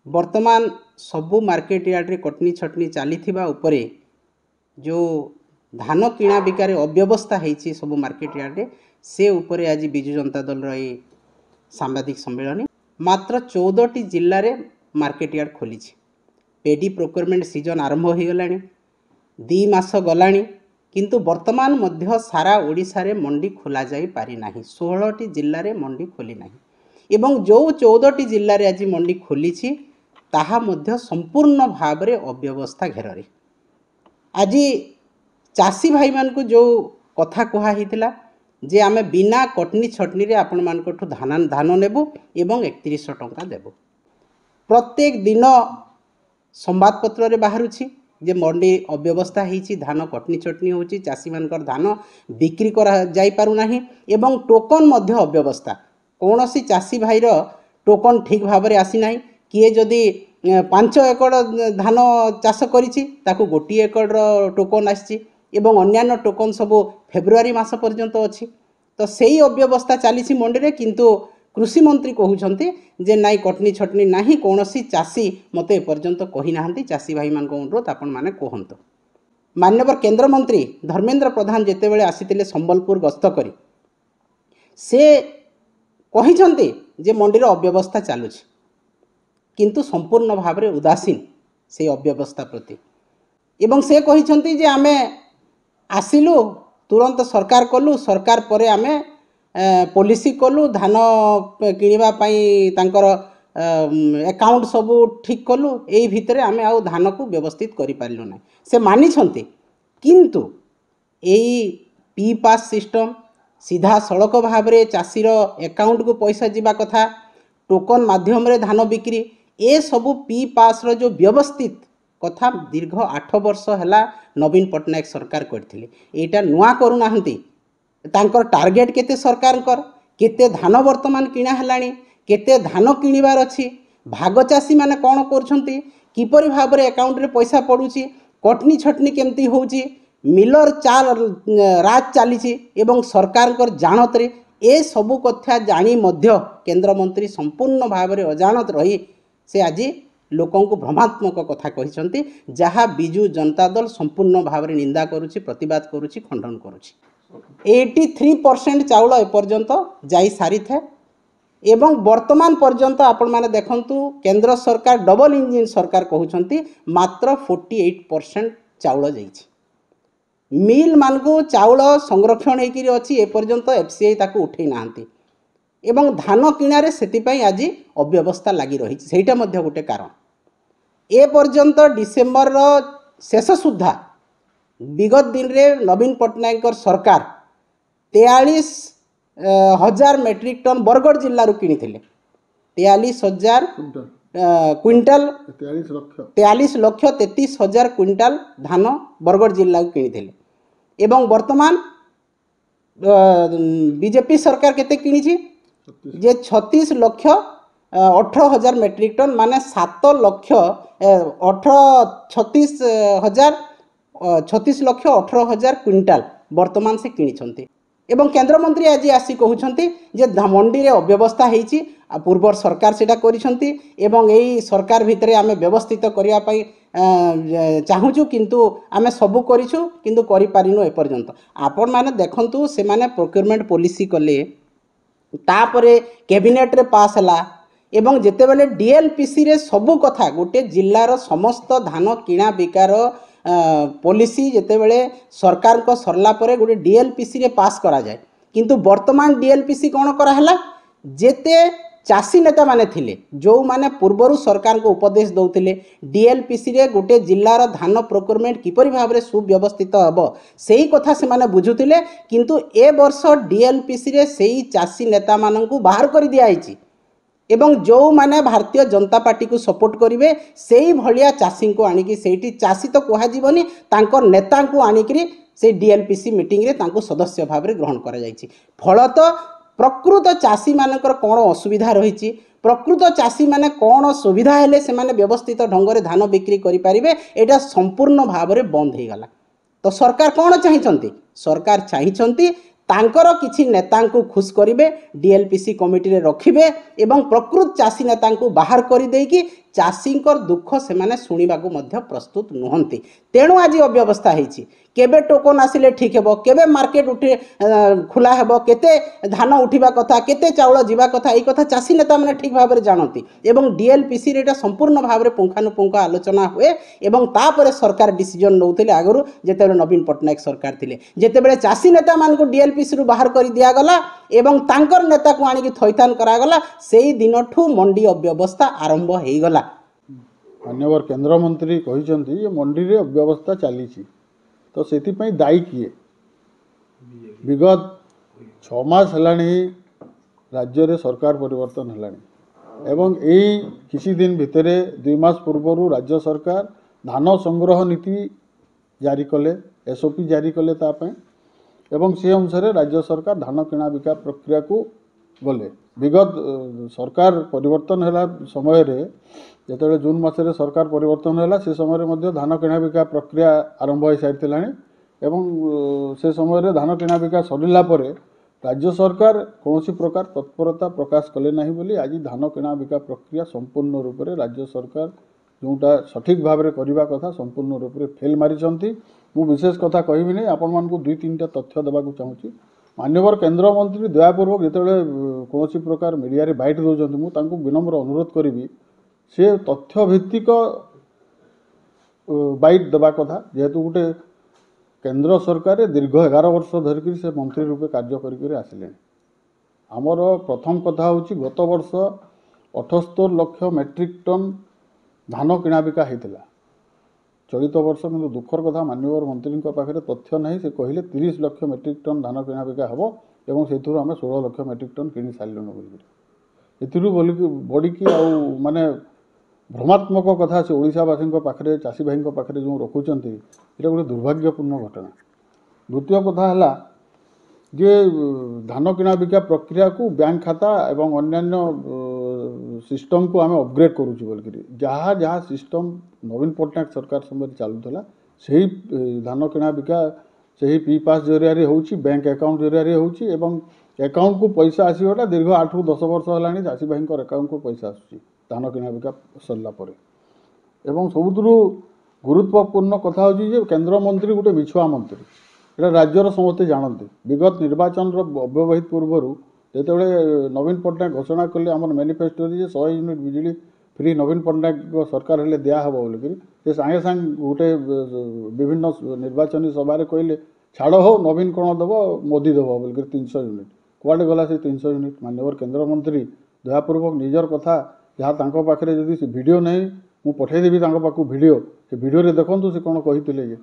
वर्तमान सबू market yard Katni छटनी चली उपरे जो धान किणा बिकार अव्यवस्था होती सब मार्केट यार्ड से उपरे आज विजु जनता दल सांबादिक सम्मेलन मात्र 14टी जिले में मार्केट यार्ड खोली पेडी प्रोक्योरमेंट सीजन आरंभ हो गला 2 मास गला किंतु वर्तमान मध्य सारा ओडिशा रे मंडी खोला जाई पारि नाही 16टी जिले में मंडी खोली नाही एवं जो 14टी जिले में आज मंडी खोली ताहा मध्य संपूर्ण भाव में अव्यवस्था घेर आज चाषी भाई मान को जो कथा कहुला जे आमे बिना कटनी छटनी रे आपण मान को धान नेबू एवं 3100 टंका देबू प्रत्येक दिन संवादपत्र रे बाहरुछि जे मंडी अव्यवस्था होती धान कटनी छटनी होची चाषी मानकर धान बिक्री करा जाई पारु नाही एवं टोकन मध्य अव्यवस्था कौन सी चाषी भाई रो टोकन ठीक भाव में आसी नाही किए जदि 5 एकड़ धान चाष करिछि ताकू गोटी एकड़ टोकन आछि एवं अन्यान्य टोकन सब फेब्रुआरी मास पर्यंत अच्छी तो सही अव्यवस्था चली मंडी रे किंतु कृषि मंत्री कहउछंती जे नाई कटनी छटनी नाही कौन सी चाषी मते एपर्यंत कही नाहंती चाषी भाई मान को अनुरोध आपण माने कहंतो माननीय केंद्र मंत्री धर्मेंद्र प्रधान जेतेबेले आसीतिले संबलपुर गस्त करी से कहिछंती जे मंडी रे अव्यवस्था चालुछि किंतु संपूर्ण भाव में उदासीन से अव्यवस्था प्रति एवं से कहिछंती जे आमे आसिलु तुरंत सरकार कलु सरकार परे आमे पॉलिसी कलु धान किनिबा पई तांकर अकाउंट सब ठीक कलु एई भितरे आमे आउ धान को व्यवस्थित करि पारलु नै से मानि छंती किंतु एई पी पास सिस्टम सीधा सड़क भाव में चाषीर अकाउंट को पैसा जीवा कथा टोकन माध्यम रे धान बिक्री ए सबू पी पास रो जो व्यवस्थित कथा दीर्घ 8 वर्ष है नवीन पट्टनायक सरकार करथिले एटा नुआ करू नाहंती तांकर टार्गेट केते सरकार कर केते धान वर्तमान किणा हेलानी केते धान किणिबार अछि भाग चाषी माने कोन करछंती किपरि भाव रे अकाउंट रे पैसा पडुची कटनी छटनी केमती होउची मिलर चाल राज चली एवं सरकार कर जानत रे ए सबू कथा जानी मध्य केंद्र मंत्री संपूर्ण भाव में अजाणत रही से आज लोकों को भ्रमात्मक कथा कहिसंती जहाँ विजु जनता दल संपूर्ण भाव में निंदा करुछि प्रतिवाद करुछि खंडन करुछि 83% चाउल एपर्यंत जाई सारी थे एवं वर्तमान पर्यंत आपण माने देखंतु केंद्र सरकार डबल इंजिन सरकार कहउछंती मात्र 48% चाउल जाइछि मिल मान को चाउल संरक्षण होकर अच्छी एपर्यंत एफसीआई ताको उठे नांती एवं धान किणारे सेतिपाई आज अव्यवस्था लगी रही सेटा मध्य गोटे कारण ए पर्यंत डिसेम्बर शेष सुधा विगत दिन रे नवीन पट्टनायक सरकार 43,000 मेट्रिक टन बरगढ़ जिल्ला किनी 43,000 क्विंटाल 43,33,000 क्विंटाल धान बरगढ़ जिल्ला किनी एवं वर्तमान बीजेपी सरकार केते किनी जे 36,18,000 मेट्रिक टन माने 36,18,000 क्विंटाल वर्तमान से किनी एवं केंद्र मंत्री आज आसी कहउछंती जे मंडी रे अव्यवस्था हेची पूर्व सरकार सेटा करिसंती एवं एई सरकार भितरे आमे व्यवस्थित करिया पई चाहूचु किंतु आमे सबु करिछु किंतु करि पारिनु एपर्यंत आपण माने देखंतु से माने प्रोक्योरमेंट पॉलिसी कले तापरे कैबिनेट रे पास हला एवं जेतेबेले डीएलपीसी रे सबु कथा गोटे जिल्लार समस्त धान किणा बिकार पॉलिसी जेतेबेले सरकार को सरला परे गोटे डीएलपीसी रे पास करा जाए किंतु वर्तमान डीएलपीसी कौन करा हला जेते चाषी नेता माने थिले जो माने पूर्वरु सरकार को उपदेश दौतिले डीएलपीसी रे गोटे जिल्लार धान प्रोक्योरमेंट किपरि भाव रे सुव्यवस्थित हबो सेही कथा से माने बुझुतिले किंतु ए वर्ष डीएलपीसी रे सेही चाषी नेता माननकु बाहर कर दिया आइछि एवं जो माने भारतीय जनता पार्टी को सपोर्ट करिवे सेही भलिया चाषी को आनिकी सेठी चाषी तो कहा जीवनी तांकर नेता को आनिकी से डीएलपीसी मीटिंग रे तांको सदस्य भाव रे ग्रहण करा जाइछि फलत प्रकृत चाषी मानकर कौन असुविधा रही प्रकृत चाषी माने कौन सुविधा हेले से माने व्यवस्थित ढंग से धान बिक्री करें एटा संपूर्ण भाव में बंद हो गला तो सरकार कौन चाहिए सरकार चाहिए तांकर किछि नेता को खुश करिवे डीएलपीसी कमिटी रे रखिबे एवं प्रकृत चाषी नेता को बाहर कर देकी ଚାଷୀଙ୍କର ଦୁଃଖ ସେମାନେ ଶୁଣିବାକୁ ମଧ୍ୟ ପ୍ରସ୍ତୁତ ନୁହନ୍ତି। ତେଣୁ ଆଜି ଅବ୍ୟବସ୍ଥା ହେଇଛି। କେବେ ଟୋକନ ଆସିଲେ ଠିକ୍ ହେବ, କେବେ ମାର୍କେଟ ଖୋଲା ହେବ, କେତେ ଧାନ ଉଠିବା କଥା, କେତେ ଚାଉଳ ଯିବା କଥା, এই କଥା ଚାଷୀ ନେତାମାନେ ଠିକ୍ ଭାବରେ ଜାଣନ୍ତି ଏବଂ ଡିଏଲ୍ପିସିରେ ଏଇଟା ସମ୍ପୂର୍ଣ୍ଣ ଭାବରେ ପୁଙ୍ଖାନୁପୁଙ୍ଖ ଆଲୋଚନା ହୁଏ ଏବଂ ତାପରେ ସରକାର ଡିସିଜନ୍ ନେଉଥିଲେ। ଆଗରୁ ଯେତେବେଳେ ନବୀନ ପଟ୍ଟନାୟକ ସରକାର ଥିଲେ, ଯେତେବେଳେ ଚାଷୀ ନେତାମାନଙ୍କୁ ଡିଏଲ୍ପିସିରୁ ବାହାର କରି ଦିଆଗଲା ଏବଂ ତାଙ୍କର ନେତାକୁ ଆଣିକି ଥଇଥାନ କରାଗଲା, ସେଇ ଦିନଠୁ ମଣ୍ଡି ଅବ୍ୟବସ୍ଥା ଆରମ୍ଭ ହେଇଗଲା। ମାନ୍ୟବର କେନ୍ଦ୍ରମନ୍ତ୍ରୀ କହିଛନ୍ତି ଯେ ମଣ୍ଡିରେ ଅବ୍ୟବସ୍ଥା ଚାଲିଛି, ତ ସେଥିପାଇଁ ଦାୟୀ କିଏ? ବିଗତ 6 ମାସ ହେଲାଣି ରାଜ୍ୟରେ ସରକାର ପରିବର୍ତ୍ତନ ହେଲାଣି ଏବଂ ଏଇ କିଛି ଦିନ ଭିତରେ 2 ମାସ ପୂର୍ବରୁ ରାଜ୍ୟ ସରକାର ଧାନ ସଂଗ୍ରହ ନୀତି ଜାରି କଲେ, SOP ଜାରି କଲେ ତା ପାଇଁ ଏବଂ ସେ ଅନୁସାରେ ରାଜ୍ୟ ସରକାର ଧାନ କିଣା ବିକା ପ୍ରକ୍ରିୟାକୁ ଗଲେ। ବିଗତ ସରକାର ପରିବର୍ତ୍ତନ ହେଲା ସମୟରେ, ଯେତେବେଳେ ଜୁନ୍ ମାସରେ ସରକାର ପରିବର୍ତ୍ତନ ହେଲା, ସେ ସମୟରେ ମଧ୍ୟ ଧାନ କିଣା ବିକା ପ୍ରକ୍ରିୟା ଆରମ୍ଭ ହୋଇସାରିଥିଲାଣି ଏବଂ ସେ ସମୟରେ ଧାନ କିଣା ବିକା ସରିଲା ପରେ ରାଜ୍ୟ ସରକାର କୌଣସି ପ୍ରକାର ତତ୍ପରତା ପ୍ରକାଶ କଲେ ନାହିଁ ବୋଲି ଆଜି ଧାନ କିଣା ବିକା ପ୍ରକ୍ରିୟା ସମ୍ପୂର୍ଣ୍ଣ ରୂପରେ ରାଜ୍ୟ ସରକାର ଯେଉଁଟା ସଠିକ୍ ଭାବରେ କରିବା କଥା ସମ୍ପୂର୍ଣ୍ଣ ରୂପରେ ଫେଲ୍ ମାରିଛନ୍ତି। ମୁଁ ବିଶେଷ କଥା କହିବି ନାହିଁ, ଆପଣମାନଙ୍କୁ 2-3ଟା ତଥ୍ୟ ଦେବାକୁ ଚାହୁଁଛି। ମାନ୍ୟବର କେନ୍ଦ୍ରମନ୍ତ୍ରୀ ଦୟାପୂର୍ବକ ଯେତେବେଳେ କୌଣସି ପ୍ରକାର ମିଡ଼ିଆରେ ବାଇଟ୍ ଦେଉଛନ୍ତି, ମୁଁ ତାଙ୍କୁ ବିନମ୍ର ଅନୁରୋଧ କରିବି ସେ ତଥ୍ୟଭିତ୍ତିକ ବାଇଟ୍ ଦେବା କଥା। ଯେହେତୁ ଗୋଟେ କେନ୍ଦ୍ର ସରକାର ଦୀର୍ଘ 11 ବର୍ଷ ଧରିକି ସେ ମନ୍ତ୍ରୀ ରୂପେ କାର୍ଯ୍ୟ କରିକି ଆସିଲେଣି। ଆମର ପ୍ରଥମ କଥା ହେଉଛି ଗତ ବର୍ଷ 78 ଲକ୍ଷ ମେଟ୍ରିକ୍ ଟନ୍ ଧାନ କିଣାବିକା ହେଇଥିଲା। ଚଳିତ ବର୍ଷ କିନ୍ତୁ ଦୁଃଖର କଥା, ମାନ୍ୟବର ମନ୍ତ୍ରୀଙ୍କ ପାଖରେ ତଥ୍ୟ ନାହିଁ। ସେ କହିଲେ 30 ଲକ୍ଷ ମେଟ୍ରିକ୍ ଟନ୍ ଧାନ କିଣାବିକା ହେବ ଏବଂ ସେଥିରୁ ଆମେ 16 ଲକ୍ଷ ମେଟ୍ରିକ୍ ଟନ୍ କିଣି ସାରିଲୁଣି ବୋଲିକିରି। ଏଥିରୁ ବଢ଼ିକି ଆଉ ମାନେ ଭ୍ରମାତ୍ମକ କଥା ସେ ଓଡ଼ିଶାବାସୀଙ୍କ ପାଖରେ, ଚାଷୀ ଭାଇଙ୍କ ପାଖରେ ଯେଉଁ ରଖୁଛନ୍ତି, ଏଇଟା ଗୋଟେ ଦୁର୍ଭାଗ୍ୟପୂର୍ଣ୍ଣ ଘଟଣା। ଦ୍ୱିତୀୟ କଥା ହେଲା ଯେ ଧାନ କିଣା ବିକା ପ୍ରକ୍ରିୟାକୁ ବ୍ୟାଙ୍କ ଖାତା ଏବଂ ଅନ୍ୟାନ୍ୟ ସିଷ୍ଟମ୍କୁ ଆମେ ଅପଗ୍ରେଡ୍ କରୁଛୁ ବୋଲିକିରି ଯାହା ଯାହା ସିଷ୍ଟମ୍ ନବୀନ ପଟ୍ଟନାୟକ ସରକାର ସମୟରେ ଚାଲୁଥିଲା, ସେହି ଧାନ କିଣା ବିକା ସେହି PPAS ଜରିଆରେ ହେଉଛି, ବ୍ୟାଙ୍କ ଆକାଉଣ୍ଟ ଜରିଆରେ ହେଉଛି ଏବଂ ଆକାଉଣ୍ଟକୁ ପଇସା ଆସିବାଟା ଦୀର୍ଘ 8ରୁ 10 ବର୍ଷ ହେଲାଣି ଚାଷୀ ଭାଇଙ୍କର ଆକାଉଣ୍ଟକୁ ପଇସା ଆସୁଛି ଧାନ କିଣା ବିକା ସରିଲା ପରେ। ଏବଂ ସବୁଥିରୁ ଗୁରୁତ୍ୱପୂର୍ଣ୍ଣ କଥା ହେଉଛି ଯେ କେନ୍ଦ୍ରମନ୍ତ୍ରୀ ଗୋଟେ ମିଛୁଆ ମନ୍ତ୍ରୀ, এটা ରାଜ୍ୟର ସମସ୍ତେ ଜାଣନ୍ତି। ବିଗତ ନିର୍ବାଚନର ଅବ୍ୟବହିତ ପୂର୍ବରୁ ଯେତେବେଳେ ନବୀନ ପଟ୍ଟନାୟକ ଘୋଷଣା କଲେ ଆମର ମ୍ୟାନିଫେଷ୍ଟୋରେ ଯେ 100 ୟୁନିଟ୍ ବିଜୁଳି ଫ୍ରି ନବୀନ ପଟ୍ଟନାୟକଙ୍କ ସରକାର ହେଲେ ଦିଆହେବ ବୋଲିକିରି, ସେ ସାଙ୍ଗେ ସାଙ୍ଗେ ଗୋଟେ ବିଭିନ୍ନ ନିର୍ବାଚନୀ ସଭାରେ କହିଲେ ଛାଡ଼ ହଉ ନବୀନ କ'ଣ ଦେବ, ମୋଦି ଦେବ ବୋଲିକିରି 300 ୟୁନିଟ୍। କୁଆଡ଼େ ଗଲା ସେ 300 ୟୁନିଟ୍? ମାନ୍ୟବର କେନ୍ଦ୍ରମନ୍ତ୍ରୀ ଦୟାପୂର୍ବକ ନିଜର କଥା ଯାହା ତାଙ୍କ ପାଖରେ ଯଦି ସେ ଭିଡ଼ିଓ ନାହିଁ, ମୁଁ ପଠାଇଦେବି ତାଙ୍କ ପାଖକୁ ଭିଡ଼ିଓ, ସେ ଭିଡ଼ିଓରେ ଦେଖନ୍ତୁ ସେ କ'ଣ କହିଥିଲେ ଯେ